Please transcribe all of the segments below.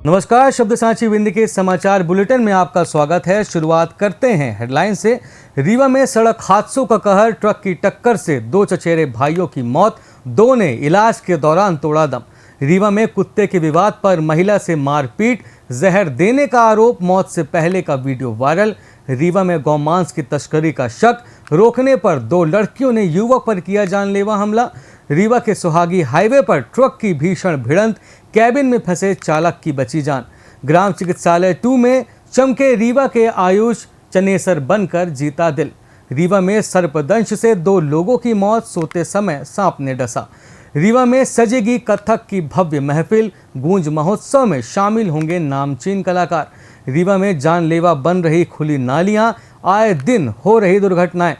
नमस्कार, शब्द सांची विंध्य के समाचार बुलेटिन में आपका स्वागत है। शुरुआत करते हैं हेडलाइन से। रीवा में सड़क हादसों का कहर, ट्रक की टक्कर से दो चचेरे भाइयों की मौत, दो ने इलाज के दौरान तोड़ा दम। रीवा में कुत्ते के विवाद पर महिला से मारपीट, जहर देने का आरोप, मौत से पहले का वीडियो वायरल। रीवा में गौमांस की तस्करी का शक, रोकने पर दो लड़कियों ने युवक पर किया जानलेवा हमला। रीवा के सुहागी हाईवे पर ट्रक की भीषण भिड़ंत, कैबिन में फंसे चालक की बची जान। ग्राम चिकित्सालय 2 में चमके रीवा के आयुष, चनेसर बनकर जीता दिल। रीवा में सर्पदंश से दो लोगों की मौत, सोते समय सांप ने डसा। रीवा में सजेगी कथक की भव्य महफिल, गूंज महोत्सव में शामिल होंगे नामचीन कलाकार। रीवा में जानलेवा बन रही खुली नालियां, आए दिन हो रही दुर्घटनाएं।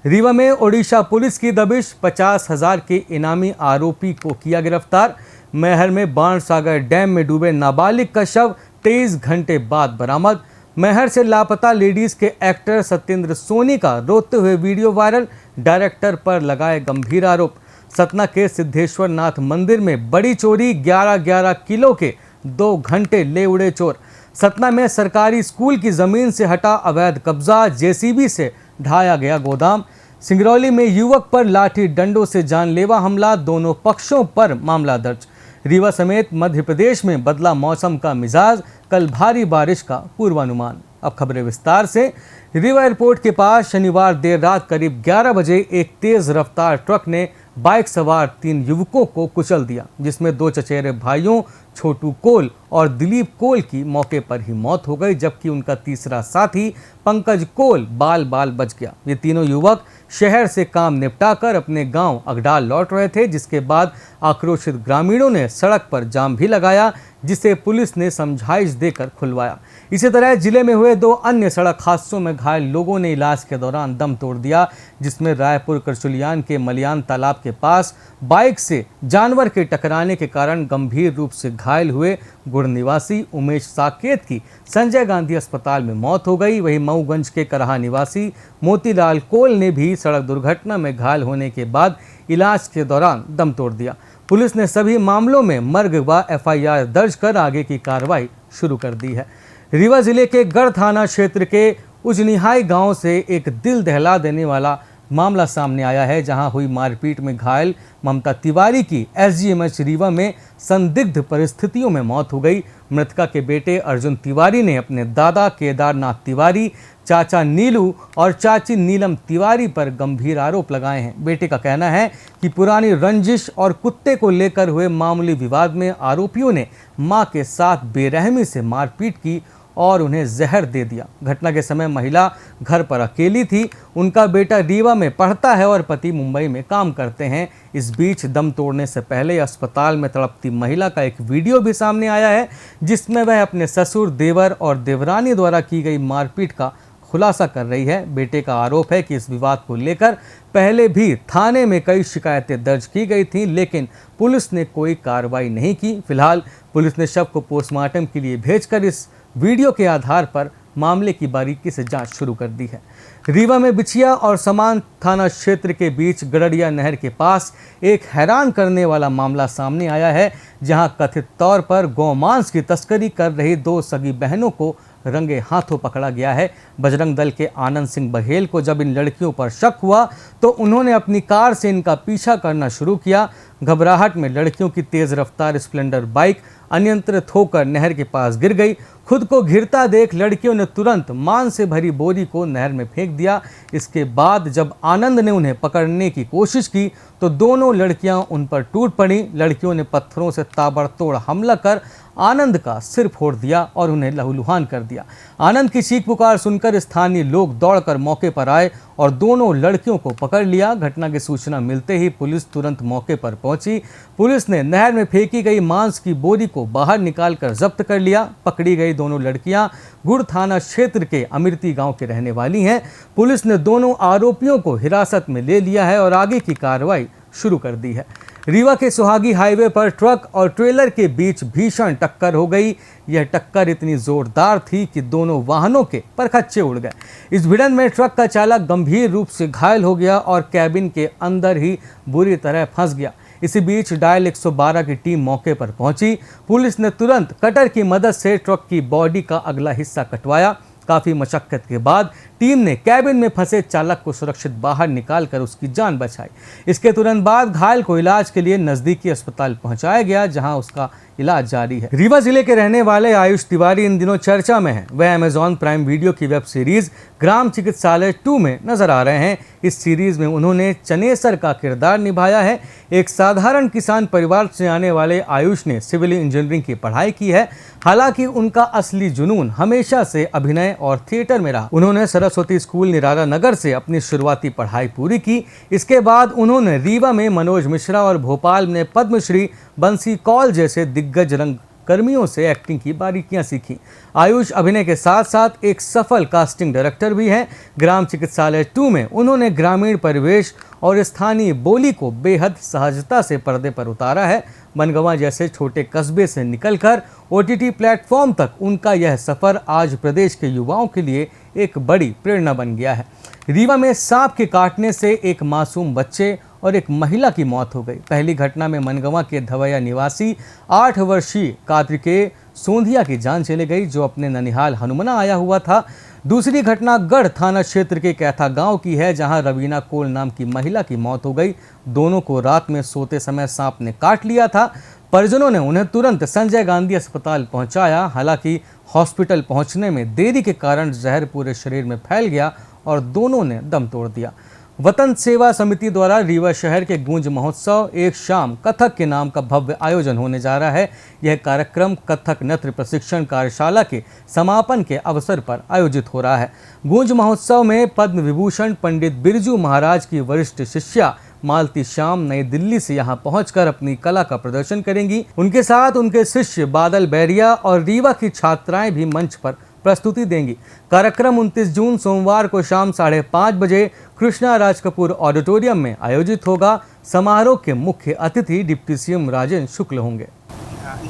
रीवा में ओडिशा पुलिस की दबिश, 50,000 के इनामी आरोपी को किया गिरफ्तार। मैहर में बाणसागर डैम में डूबे नाबालिग का शव 23 घंटे बाद बरामद। मैहर से लापता लेडीज के एक्टर सत्येंद्र सोनी का रोते हुए वीडियो वायरल, डायरेक्टर पर लगाए गंभीर आरोप। सतना के सिद्धेश्वर नाथ मंदिर में बड़ी चोरी, 11-11 किलो के 2 घंटे ले उड़े चोर। सतना में सरकारी स्कूल की जमीन से हटा अवैध कब्जा, जेसीबी से ढाया गया गोदाम। सिंगरौली में युवक पर लाठी डंडों से जानलेवा हमला, दोनों पक्षों पर मामला दर्ज। रीवा समेत मध्य प्रदेश में बदला मौसम का मिजाज, कल भारी बारिश का पूर्वानुमान। अब खबरें विस्तार से। रीवा एयरपोर्ट के पास शनिवार देर रात करीब 11 बजे एक तेज रफ्तार ट्रक ने बाइक सवार 3 युवकों को कुचल दिया, जिसमें 2 चचेरे भाइयों छोटू कोल और दिलीप कोल की मौके पर ही मौत हो गई, जबकि उनका तीसरा साथी पंकज कोल बाल बाल बच गया। ये तीनों युवक शहर से काम निपटाकर अपने गांव अगडाल लौट रहे थे, जिसके बाद आक्रोशित ग्रामीणों ने सड़क पर जाम भी लगाया, जिसे पुलिस ने समझाइश देकर खुलवाया। इसी तरह जिले में हुए 2 अन्य सड़क हादसों में घायल लोगों ने इलाज के दौरान दम तोड़ दिया, जिसमें रायपुर करचुलियान के मलियान तालाब के पास बाइक से जानवर के टकराने के कारण गंभीर रूप से घायल हुए गुड़ निवासी उमेश साकेत की संजय गांधी अस्पताल में मौत हो गई। वहीं मऊगंज के करहा निवासी मोतीलाल कोल ने भी सड़क दुर्घटना में घायल होने के बाद इलाज के दौरान दम तोड़ दिया। पुलिस ने सभी मामलों में मर्ग व एफआईआर दर्ज कर आगे की कार्रवाई शुरू कर दी है। रीवा जिले के गढ़ थाना क्षेत्र के उजनिहाई गांव से एक दिल दहला देने वाला मामला सामने आया है, जहां हुई मारपीट में घायल ममता तिवारी की एसजीएमएच रीवा में संदिग्ध परिस्थितियों में मौत हो गई। मृतका के बेटे अर्जुन तिवारी ने अपने दादा केदारनाथ तिवारी, चाचा नीलू और चाची नीलम तिवारी पर गंभीर आरोप लगाए हैं। बेटे का कहना है कि पुरानी रंजिश और कुत्ते को लेकर हुए मामूली विवाद में आरोपियों ने मां के साथ बेरहमी से मारपीट की और उन्हें जहर दे दिया। घटना के समय महिला घर पर अकेली थी। उनका बेटा रीवा में पढ़ता है और पति मुंबई में काम करते हैं। इस बीच दम तोड़ने से पहले अस्पताल में तड़पती महिला का एक वीडियो भी सामने आया है, जिसमें वह अपने ससुर, देवर और देवरानी द्वारा की गई मारपीट का खुलासा कर रही है। बेटे का आरोप है कि इस विवाद को लेकर पहले भी थाने में कई शिकायतें दर्ज की गई थीं, लेकिन पुलिस ने कोई कार्रवाई नहीं की। फिलहाल पुलिस ने शव को पोस्टमार्टम के लिए भेजकर इस वीडियो के आधार पर मामले की बारीकी से जांच शुरू कर दी है। रीवा में बिछिया और समान थाना क्षेत्र के बीच गड़रिया नहर के पास एक हैरान करने वाला मामला सामने आया है, जहां कथित तौर पर गौमांस की तस्करी कर रही 2 सगी बहनों को रंगे हाथों पकड़ा गया है। बजरंग दल के आनंद सिंह बघेल को जब इन लड़कियों पर शक हुआ तो उन्होंने अपनी कार से इनका पीछा करना शुरू किया। घबराहट में लड़कियों की तेज रफ्तार स्प्लेंडर बाइक अनियंत्रित होकर नहर के पास गिर गई। खुद को घिरता देख लड़कियों ने तुरंत मान से भरी बोरी को नहर में फेंक दिया। इसके बाद जब आनंद ने उन्हें पकड़ने की कोशिश की तो दोनों लड़कियां उन पर टूट पड़ी। लड़कियों ने पत्थरों से ताबड़तोड़ हमला कर आनंद का सिर फोड़ दिया और उन्हें लहूलुहान कर दिया। आनंद की चीख पुकार सुनकर स्थानीय लोग दौड़कर मौके पर आए और दोनों लड़कियों को पकड़ लिया। घटना की सूचना मिलते ही पुलिस तुरंत मौके पर पहुंची। पुलिस ने नहर में फेंकी गई मांस की बोरी को बाहर निकालकर जब्त कर लिया। पकड़ी गई दोनों लड़कियां गुड़ थाना क्षेत्र के अमृति गांव के रहने वाली हैं। पुलिस ने दोनों आरोपियों को हिरासत में ले लिया है और आगे की कार्रवाई शुरू कर दी है। रीवा के सुहागी हाईवे पर ट्रक और ट्रेलर के बीच भीषण टक्कर हो गई। यह टक्कर इतनी जोरदार थी कि दोनों वाहनों के परखच्चे उड़ गए। इस भिड़ंत में ट्रक का चालक गंभीर रूप से घायल हो गया और कैबिन के अंदर ही बुरी तरह फंस गया। इसी बीच डायल 112 की टीम मौके पर पहुंची। पुलिस ने तुरंत कटर की मदद से ट्रक की बॉडी का अगला हिस्सा कटवाया। काफी मशक्कत के बाद टीम ने कैबिन में फंसे चालक को सुरक्षित बाहर निकालकर उसकी जान बचाई। इसके तुरंत बाद घायल को इलाज के लिए नजदीकी अस्पताल पहुंचाया गया, जहां उसका इलाज जारी है। रीवा जिले के रहने वाले आयुष तिवारी इन दिनों चर्चा में हैं। वह अमेजॉन प्राइम वीडियो की वेब सीरीज ग्राम चिकित्सालय 2 में नजर आ रहे हैं। इस सीरीज में उन्होंने चनेसर का किरदार निभाया है। एक साधारण किसान परिवार से आने वाले आयुष ने सिविल इंजीनियरिंग की पढ़ाई की है। हालांकि उनका असली जुनून हमेशा से अभिनय और थिएटर में रहा। उन्होंने सरस्वती स्कूल निराला नगर से अपनी शुरुआती पढ़ाई पूरी की। इसके बाद उन्होंने रीवा में मनोज मिश्रा और भोपाल में पद्मश्री बंसी कौल जैसे दिग्गज रंग कर्मियों से एक्टिंग की बारीकियां सीखी। आयुष अभिनय के साथ साथ एक सफल कास्टिंग डायरेक्टर भी हैं। ग्राम चिकित्सालय 2 में उन्होंने ग्रामीण परिवेश और स्थानीय बोली को बेहद सहजता से पर्दे पर उतारा है। मनगवा जैसे छोटे कस्बे से निकलकर OTT प्लेटफॉर्म तक उनका यह सफर आज प्रदेश के युवाओं के लिए एक बड़ी प्रेरणा बन गया है। रीवा में सांप के काटने से एक मासूम बच्चे और एक महिला की मौत हो गई। पहली घटना में मनगवा के धवैया निवासी 8 वर्षीय कार्तिकेय सोंधिया की जान चली गई, जो अपने ननिहाल हनुमना आया हुआ था। दूसरी घटना गढ़ थाना क्षेत्र के कैथा गांव की है, जहां रवीना कोल नाम की महिला की मौत हो गई। दोनों को रात में सोते समय सांप ने काट लिया था। परिजनों ने उन्हें तुरंत संजय गांधी अस्पताल पहुंचाया। हालांकि हॉस्पिटल पहुंचने में देरी के कारण जहर पूरे शरीर में फैल गया और दोनों ने दम तोड़ दिया। वतन सेवा समिति द्वारा रीवा शहर के गूंज महोत्सव एक शाम कथक के नाम का भव्य आयोजन होने जा रहा है। यह कार्यक्रम कथक नृत्य प्रशिक्षण कार्यशाला के समापन के अवसर पर आयोजित हो रहा है। गूंज महोत्सव में पद्म विभूषण पंडित बिरजू महाराज की वरिष्ठ शिष्या मालती श्याम नई दिल्ली से यहां पहुंचकर अपनी कला का प्रदर्शन करेंगी। उनके साथ उनके शिष्य बादल बैरिया और रीवा की छात्राएं भी मंच पर प्रस्तुति देंगी। कार्यक्रम 29 जून सोमवार को शाम 5:30 बजे कृष्णा राज कपूर ऑडिटोरियम में आयोजित होगा। समारोह के मुख्य अतिथि डिप्टी CM राजेंद्र शुक्ल होंगे।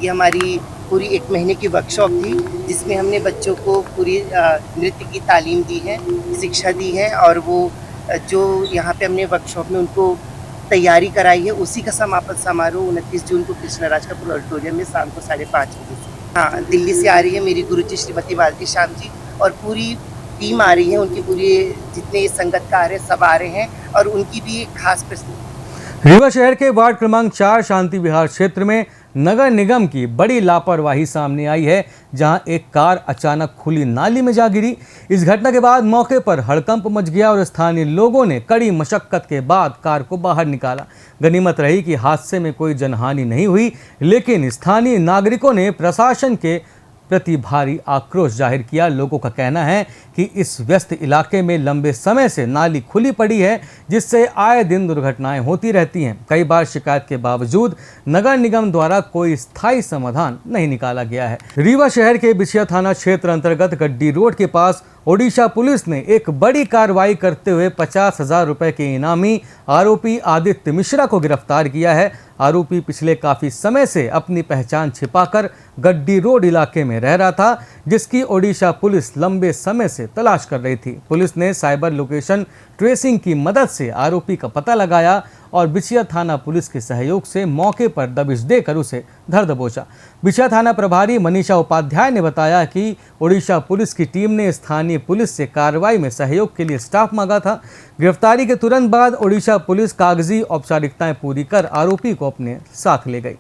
ये हमारी पूरी 1 महीने की वर्कशॉप थी, जिसमें हमने बच्चों को पूरी नृत्य की तालीम दी है, शिक्षा दी है, और वो जो यहाँ पे हमने वर्कशॉप में उनको तैयारी कराई है, उसी का समापन समारोह 29 जून को कृष्णा राज कपूर ऑडिटोरियम में शाम को 5:30 बजे से। हाँ, दिल्ली से आ रही है मेरी गुरुजी श्रीमती मालती श्याम जी, और पूरी टीम आ रही है। उनकी पूरी जितने संगतकार हैं सब आ रहे हैं, और उनकी भी एक खास प्रस्तुति। रीवा शहर के वार्ड क्रमांक 4 शांति विहार क्षेत्र में नगर निगम की बड़ी लापरवाही सामने आई है, जहां एक कार अचानक खुली नाली में जा गिरी। इस घटना के बाद मौके पर हड़कंप मच गया और स्थानीय लोगों ने कड़ी मशक्कत के बाद कार को बाहर निकाला। गनीमत रही कि हादसे में कोई जनहानि नहीं हुई, लेकिन स्थानीय नागरिकों ने प्रशासन के प्रति भारी आक्रोश जाहिर किया। लोगों का कहना है कि इस व्यस्त इलाके में लंबे समय से नाली खुली पड़ी है, जिससे आए दिन दुर्घटनाएं होती रहती हैं। कई बार शिकायत के बावजूद नगर निगम द्वारा कोई स्थायी समाधान नहीं निकाला गया है। रीवा शहर के बिछिया थाना क्षेत्र अंतर्गत गड्डी रोड के पास ओडिशा पुलिस ने एक बड़ी कार्रवाई करते हुए 50,000 रुपए के इनामी आरोपी आदित्य मिश्रा को गिरफ्तार किया है। आरोपी पिछले काफी समय से अपनी पहचान छिपाकर गड्डी रोड इलाके में रह रहा था, जिसकी ओडिशा पुलिस लंबे समय से तलाश कर रही थी। पुलिस ने साइबर लोकेशन ट्रेसिंग की मदद से आरोपी का पता लगाया और बिछिया थाना पुलिस के सहयोग से मौके पर दबिश देकर उसे धर दबोचा। बिछिया थाना प्रभारी मनीषा उपाध्याय ने बताया कि ओडिशा पुलिस की टीम ने स्थानीय पुलिस से कार्रवाई में सहयोग के लिए स्टाफ मांगा था। गिरफ्तारी के तुरंत बाद ओडिशा पुलिस कागजी औपचारिकताएं पूरी कर आरोपी को अपने साथ ले गई।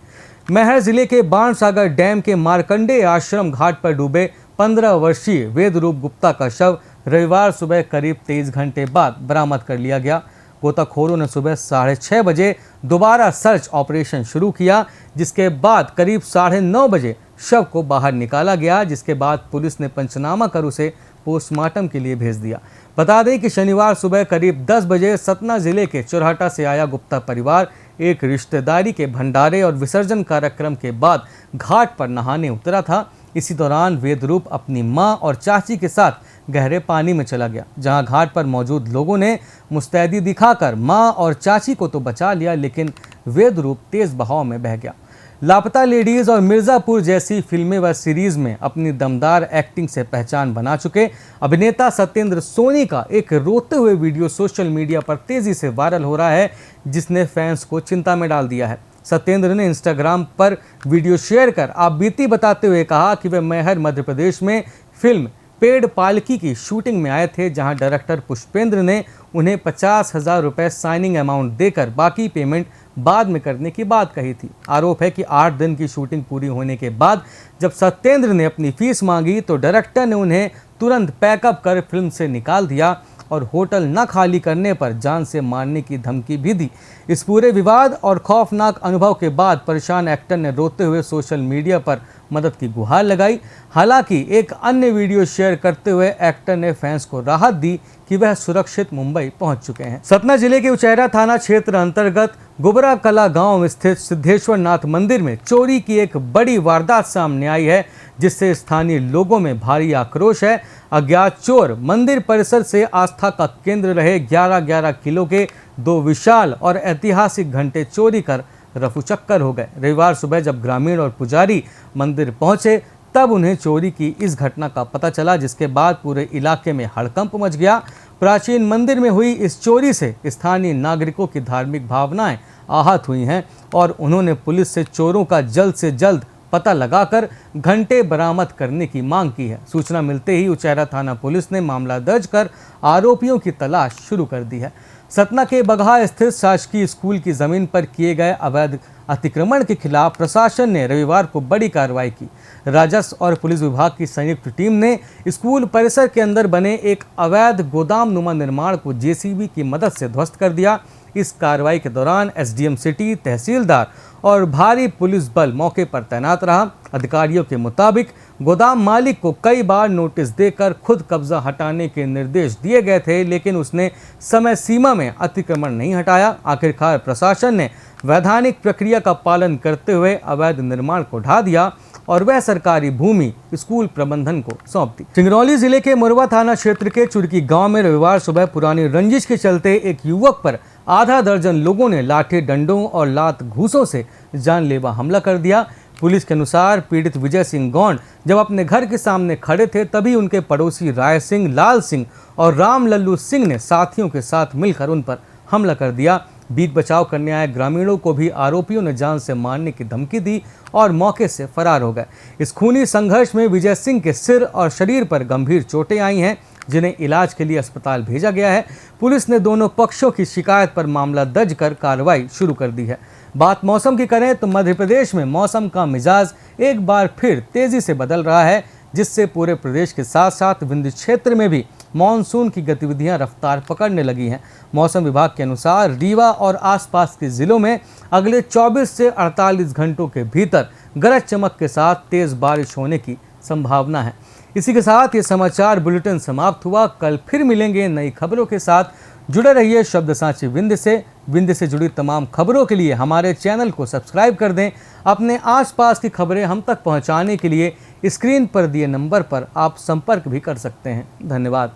मैहर जिले के बाणसागर डैम के मार्कंडेय आश्रम घाट पर डूबे 15 वर्षीय वेदरूप गुप्ता का शव रविवार सुबह करीब 23 घंटे बाद बरामद कर लिया गया। गोताखोरों ने सुबह 6:30 बजे दोबारा सर्च ऑपरेशन शुरू किया, जिसके बाद करीब 9:30 बजे शव को बाहर निकाला गया, जिसके बाद पुलिस ने पंचनामा कर उसे पोस्टमार्टम के लिए भेज दिया। बता दें कि शनिवार सुबह करीब 10 बजे सतना जिले के चुरहटा से आया गुप्ता परिवार एक रिश्तेदारी के भंडारे और विसर्जन कार्यक्रम के बाद घाट पर नहाने उतरा था। इसी दौरान वेदरूप अपनी मां और चाची के साथ गहरे पानी में चला गया, जहां घाट पर मौजूद लोगों ने मुस्तैदी दिखाकर मां और चाची को तो बचा लिया, लेकिन वेदरूप तेज बहाव में बह गया। लापता लेडीज और मिर्जापुर जैसी फिल्में व सीरीज में अपनी दमदार एक्टिंग से पहचान बना चुके अभिनेता सत्येंद्र सोनी का एक रोते हुए वीडियो सोशल मीडिया पर तेजी से वायरल हो रहा है, जिसने फैंस को चिंता में डाल दिया है। सत्येंद्र ने इंस्टाग्राम पर वीडियो शेयर कर आपबीती बताते हुए कहा कि वे मैहर मध्य प्रदेश में फिल्म पेड़ पालकी की शूटिंग में आए थे, जहां डायरेक्टर पुष्पेंद्र ने उन्हें 50,000 रुपये साइनिंग अमाउंट देकर बाकी पेमेंट बाद में करने की बात कही थी। आरोप है कि 8 दिन की शूटिंग पूरी होने के बाद जब सत्येंद्र ने अपनी फीस मांगी तो डायरेक्टर ने उन्हें तुरंत पैकअप कर फिल्म से निकाल दिया और होटल न खाली करने पर जान से मारने की धमकी भी दी। इस पूरे विवाद और खौफनाक अनुभव के बाद परेशान एक्टर ने रोते हुए सोशल मीडिया पर मदद की गुहार लगाई। हालांकि एक अन्य वीडियो शेयर करते हुए एक्टर ने फैंस को राहत दी कि वह सुरक्षित मुंबई पहुंच चुके हैं। सतना जिले के उचैरा थाना क्षेत्र अंतर्गत गुबरा कला गांव स्थित सिद्धेश्वर नाथ मंदिर में चोरी की एक बड़ी वारदात सामने आई है, जिससे स्थानीय लोगों में भारी आक्रोश है। अज्ञात चोर मंदिर परिसर से आस्था का केंद्र रहे 11-11 किलो के 2 विशाल और ऐतिहासिक घंटे चोरी कर रफूचक्कर हो गए। रविवार सुबह जब ग्रामीण और पुजारी मंदिर पहुंचे तब उन्हें चोरी की इस घटना का पता चला, जिसके बाद पूरे इलाके में हड़कंप मच गया। प्राचीन मंदिर में हुई इस चोरी से स्थानीय नागरिकों की धार्मिक भावनाएं आहत हुई हैं और उन्होंने पुलिस से चोरों का जल्द से जल्द पता लगाकर घंटे बरामद करने की मांग की है। सूचना मिलते ही उचैरा थाना पुलिस ने मामला दर्ज कर आरोपियों की तलाश शुरू कर दी है। सतना के बगहा स्थित शासकीय स्कूल की जमीन पर किए गए अवैध अतिक्रमण के खिलाफ प्रशासन ने रविवार को बड़ी कार्रवाई की। राजस्व और पुलिस विभाग की संयुक्त टीम ने स्कूल परिसर के अंदर बने एक अवैध गोदाम नुमा निर्माण को जेसीबी की मदद से ध्वस्त कर दिया। इस कार्रवाई के दौरान एसडीएम सिटी, तहसीलदार और भारी पुलिस बल मौके पर तैनात रहा। अधिकारियों के मुताबिक गोदाम मालिक को कई बार नोटिस देकर खुद कब्जा हटाने के निर्देश दिए गए थे, लेकिन उसने समय सीमा में अतिक्रमण नहीं हटाया। आखिरकार प्रशासन ने वैधानिक प्रक्रिया का पालन करते हुए अवैध निर्माण को ढा दिया और वह सरकारी भूमि स्कूल प्रबंधन को सौंप दी। सिंगरौली जिले के मुरवा थाना क्षेत्र के चुरकी गांव में रविवार सुबह पुरानी रंजिश के चलते एक युवक पर आधा दर्जन लोगों ने लाठी डंडों और लात घूंसों से जानलेवा हमला कर दिया। पुलिस के अनुसार पीड़ित विजय सिंह गौंड जब अपने घर के सामने खड़े थे तभी उनके पड़ोसी राय सिंह, लाल सिंह और राम लल्लू सिंह ने साथियों के साथ मिलकर उन पर हमला कर दिया। बीच बचाव करने आए ग्रामीणों को भी आरोपियों ने जान से मारने की धमकी दी और मौके से फरार हो गए। इस खूनी संघर्ष में विजय सिंह के सिर और शरीर पर गंभीर चोटें आई हैं, जिन्हें इलाज के लिए अस्पताल भेजा गया है। पुलिस ने दोनों पक्षों की शिकायत पर मामला दर्ज कर कार्रवाई शुरू कर दी है। बात मौसम की करें तो मध्य प्रदेश में मौसम का मिजाज एक बार फिर तेजी से बदल रहा है, जिससे पूरे प्रदेश के साथ साथ विंध्य क्षेत्र में भी मानसून की गतिविधियां रफ्तार पकड़ने लगी हैं। मौसम विभाग के अनुसार रीवा और आसपास के जिलों में अगले 24 से 48 घंटों के भीतर गरज चमक के साथ तेज बारिश होने की संभावना है। इसी के साथ ये समाचार बुलेटिन समाप्त हुआ। कल फिर मिलेंगे नई खबरों के साथ। जुड़े रहिए शब्द सांची विंध्य से जुड़ी तमाम खबरों के लिए हमारे चैनल को सब्सक्राइब कर दें। अपने आसपास की खबरें हम तक पहुंचाने के लिए स्क्रीन पर दिए नंबर पर आप संपर्क भी कर सकते हैं। धन्यवाद।